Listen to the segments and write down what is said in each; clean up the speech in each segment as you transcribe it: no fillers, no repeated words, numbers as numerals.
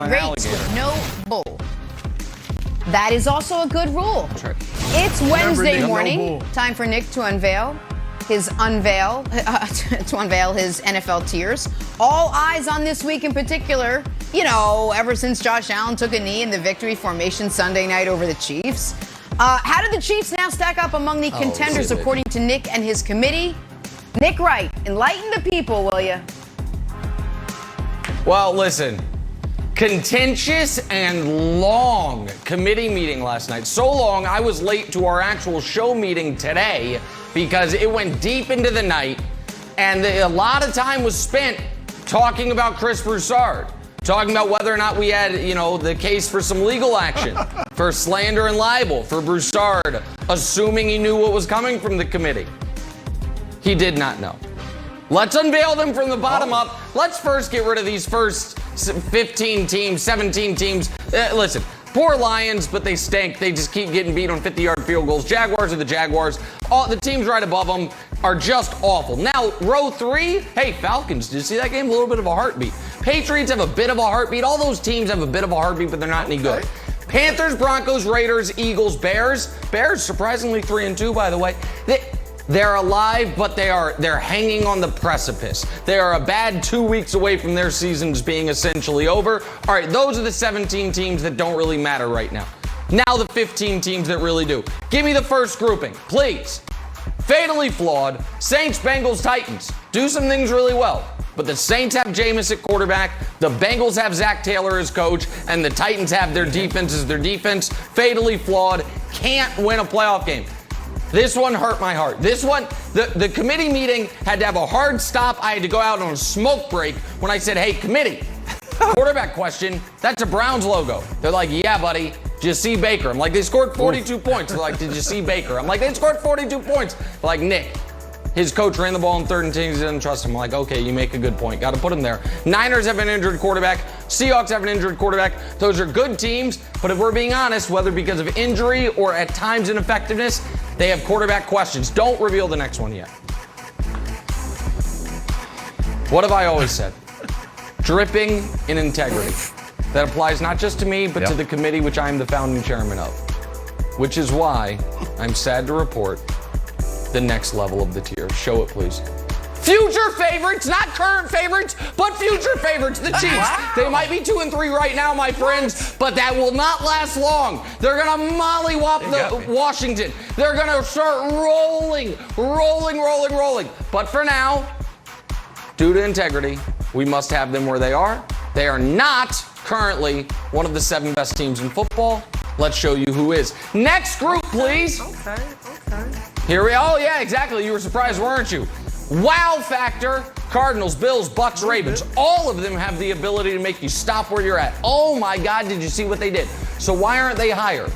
Rates with no bull. That is also a good rule. That's right. It's Wednesday No morning. bull. Time for Nick to unveil his NFL tiers. All eyes on this week in particular. You know, ever since Josh Allen took a knee in the victory formation Sunday night over the Chiefs. How do the Chiefs now stack up among the contenders according to Nick and his committee? Nick Wright, enlighten the people, will you? Well, listen. Contentious and long committee meeting last night. So long, I was late to our actual show meeting today because it went deep into the night and a lot of time was spent talking about Chris Broussard, talking about whether or not we had, the case for some legal action, for slander and libel, for Broussard, assuming he knew what was coming from the committee. He did not know. Let's unveil them from the bottom up. Let's first get rid of these first 15 teams, 17 teams. Listen, poor Lions, but they stink. They just keep getting beat on 50-yard field goals. Jaguars are the Jaguars. All the teams right above them are just awful. Now, row 3, hey, Falcons, did you see that game? A little bit of a heartbeat. Patriots have a bit of a heartbeat. All those teams have a bit of a heartbeat, but they're not any good. Panthers, Broncos, Raiders, Eagles, Bears. Bears, surprisingly 3-2, by the way. They're alive, but they're hanging on the precipice. They are a bad 2 weeks away from their seasons being essentially over. All right, those are the 17 teams that don't really matter right now. Now the 15 teams that really do. Give me the first grouping, please. Fatally flawed, Saints, Bengals, Titans. Do some things really well. But the Saints have Jameis at quarterback, the Bengals have Zach Taylor as coach, and the Titans have their defense as their defense. Fatally flawed, can't win a playoff game. This one hurt my heart. This one, the committee meeting had to have a hard stop. I had to go out on a smoke break when I said, hey, committee, quarterback question, that's a Browns logo. They're like, yeah, buddy, did you see Baker? I'm like, they scored 42 points. They're like, did you see Baker? I'm like, they scored 42 points. They're like, Nick, his coach ran the ball in 3rd and 10. He didn't trust him. I'm like, okay, you make a good point. Got to put him there. Niners have an injured quarterback. Seahawks have an injured quarterback. Those are good teams, but if we're being honest, whether because of injury or at times ineffectiveness, they have quarterback questions. Don't reveal the next one yet. What have I always said? Dripping in integrity. That applies not just to me, but to the committee, which I am the founding chairman of. Which is why I'm sad to report the next level of the tier. Show it, please. Future favorites, not current favorites, but future favorites, the Chiefs. Wow. They might be 2-3 right now, my friends, but that will not last long. They're going to mollywop the Washington. They're going to start rolling. But for now, due to integrity, we must have them where they are. They are not currently one of the 7 best teams in football. Let's show you who is. Next group, please. Okay. Here we oh yeah, exactly. You were surprised, weren't you? Wow factor, Cardinals, Bills, Bucks, Ravens. All of them have the ability to make you stop where you're at. Oh my God, did you see what they did? So why aren't they higher?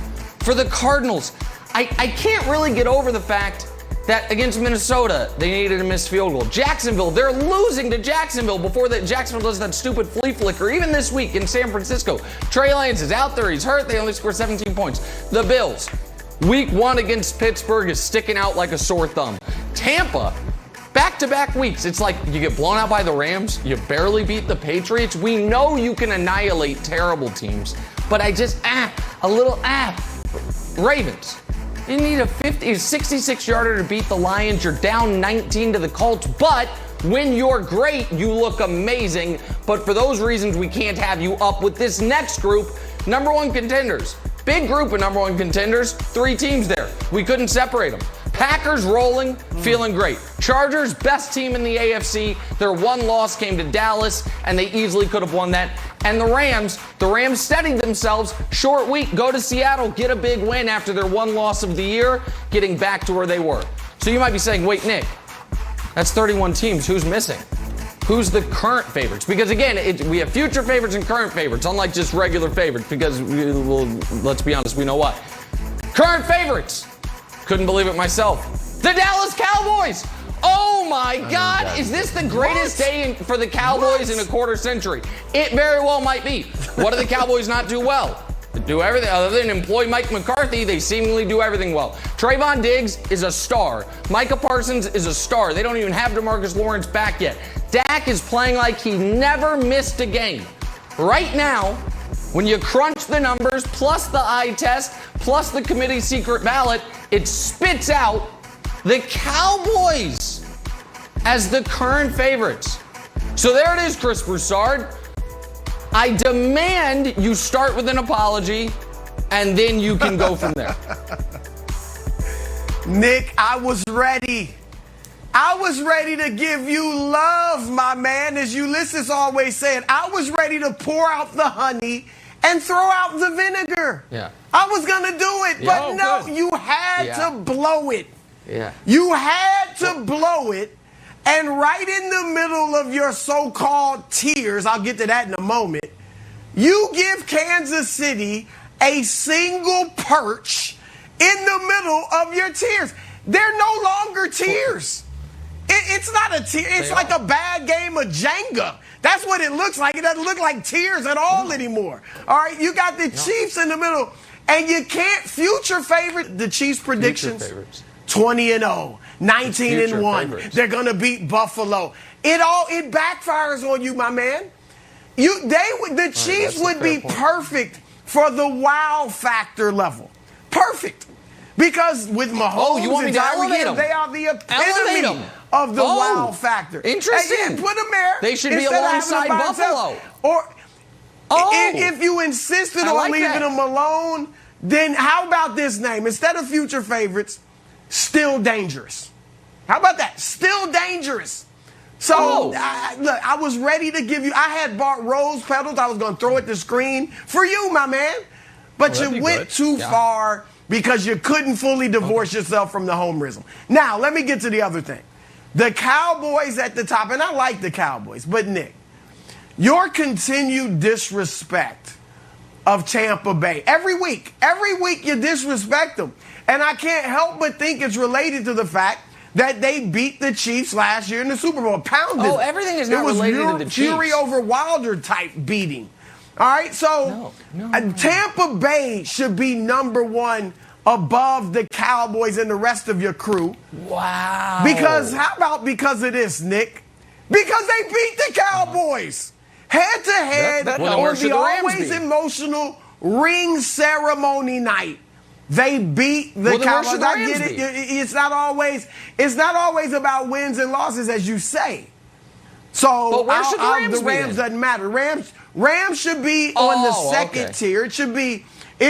For the Cardinals, I can't really get over the fact that against Minnesota, they needed a missed field goal. Jacksonville, they're losing to Jacksonville before that Jacksonville does that stupid flea flicker. Even this week in San Francisco, Trey Lance is out there, he's hurt, they only scored 17 points. The Bills, week 1 against Pittsburgh is sticking out like a sore thumb. Tampa, back-to-back weeks, it's like you get blown out by the Rams, you barely beat the Patriots. We know you can annihilate terrible teams, but Ravens. You need a 66-yarder to beat the Lions. You're down 19 to the Colts, but when you're great, you look amazing. But for those reasons, we can't have you up with this next group, number 1 contenders. Big group of number 1 contenders, 3 teams there. We couldn't separate them. Packers rolling, feeling great. Chargers, best team in the AFC. Their one loss came to Dallas, and they easily could have won that. And the Rams steadied themselves. Short week, go to Seattle, get a big win after their one loss of the year, getting back to where they were. So you might be saying, wait, Nick, that's 31 teams. Who's missing? Who's the current favorites? Because again, we have future favorites and current favorites, unlike just regular favorites, because let's be honest, we know why. Current favorites. Couldn't believe it myself. The Dallas Cowboys. Oh my God. Is this the greatest day for the Cowboys in a quarter century? It very well might be. What do the Cowboys not do well? They do everything. Other than employ Mike McCarthy, they seemingly do everything well. Trayvon Diggs is a star. Micah Parsons is a star. They don't even have DeMarcus Lawrence back yet. Dak is playing like he never missed a game. Right now, When you crunch the numbers, plus the eye test, plus the committee secret ballot, it spits out the Cowboys as the current favorites. So there it is, Chris Broussard. I demand you start with an apology, and then you can go from there. Nick, I was ready. I was ready to give you love, my man. As Ulysses always said, I was ready to pour out the honey and throw out the vinegar. Yeah. I was going to do it, but no, you had to blow it. Yeah. You had to blow it, and right in the middle of your so-called tears, I'll get to that in a moment, you give Kansas City a single perch in the middle of your tears. They're no longer tears. It's not a tear. It's like a bad game of Jenga. That's what it looks like. It doesn't look like tears at all anymore. All right, you got the Chiefs in the middle, and you can't future favorite the Chiefs predictions. 20-0, 19-1. They're gonna beat Buffalo. It backfires on you, my man. The Chiefs would be perfect for the wow factor level. Perfect. Because with Mahomes you want me and to Tyreek elevate Hill, them? they are the Elevate epitome them. of the wow factor. Interesting. And put them there. They should be instead of alongside having them by Buffalo. themselves. Or if you insisted on leaving them alone, then how about this name? Instead of future favorites, Still Dangerous. How about that? Still Dangerous. So, look, I was ready to give you, I had bought rose petals. I was going to throw at the screen for you, my man. But you went too far because you couldn't fully divorce yourself from the homerism. Now, let me get to the other thing. The Cowboys at the top, and I like the Cowboys, but Nick, your continued disrespect of Tampa Bay, every week you disrespect them. And I can't help but think it's related to the fact that they beat the Chiefs last year in the Super Bowl. Pounded. Everything is not related to the Chiefs. Fury over Wilder type beating. All right, so Tampa Bay should be number one above the Cowboys and the rest of your crew. Wow. Because because of this, Nick? Because they beat the Cowboys head to head on the always emotional ring ceremony night. They beat the Cowboys. I get it. It's not always about wins and losses, as you say. So but where should the Rams doesn't matter. Rams should be on the second tier. It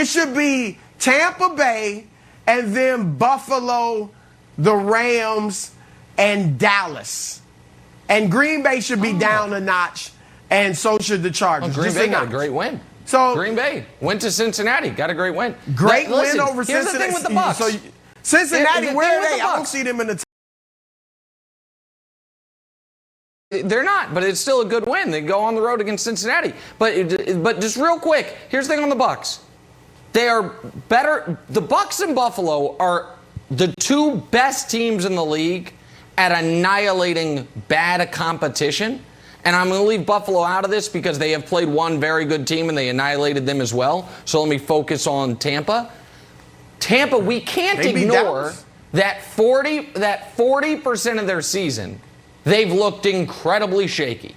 should be Tampa Bay and then Buffalo, the Rams, and Dallas. And Green Bay should be down a notch, and so should the Chargers. Green Bay got a great win. So Green Bay went to Cincinnati, got a great win. Great win over Cincinnati. Here's the thing with the Bucs. So Cincinnati, where are they? I don't see them in the They're not, but it's still a good win. They go on the road against Cincinnati. But just real quick, here's the thing on the Bucs. They are better. The Bucs and Buffalo are the two best teams in the league at annihilating bad competition. And I'm going to leave Buffalo out of this because they have played one very good team and they annihilated them as well. So let me focus on Tampa. Tampa, we can't ignore that 40% of their season, they've looked incredibly shaky.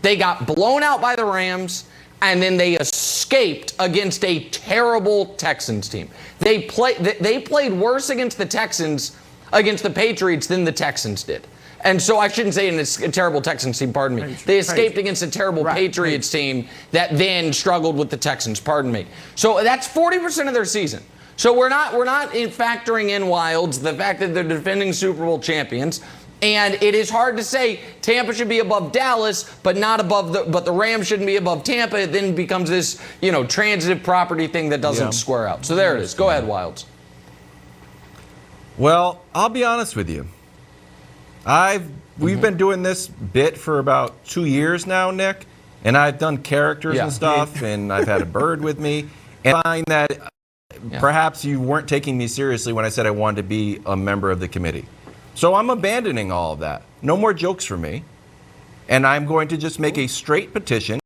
They got blown out by the Rams, and then they escaped against a terrible Texans team. They played worse against the Texans, against the Patriots, than the Texans did. And so I shouldn't say a terrible Texans team, pardon me. They escaped against a terrible Patriots team that then struggled with the Texans, pardon me. So that's 40% of their season. So we're not factoring in Wilds, the fact that they're defending Super Bowl champions. And it is hard to say Tampa should be above Dallas, but not above but the Rams shouldn't be above Tampa. It then becomes this, transitive property thing that doesn't square out. So there it is. Go ahead, Wilds. Well, I'll be honest with you. We've been doing this bit for about 2 years now, Nick, and I've done characters and stuff, and I've had a bird with me, and I find that perhaps you weren't taking me seriously when I said I wanted to be a member of the committee. So I'm abandoning all of that. No more jokes for me, and I'm going to just make a straight petition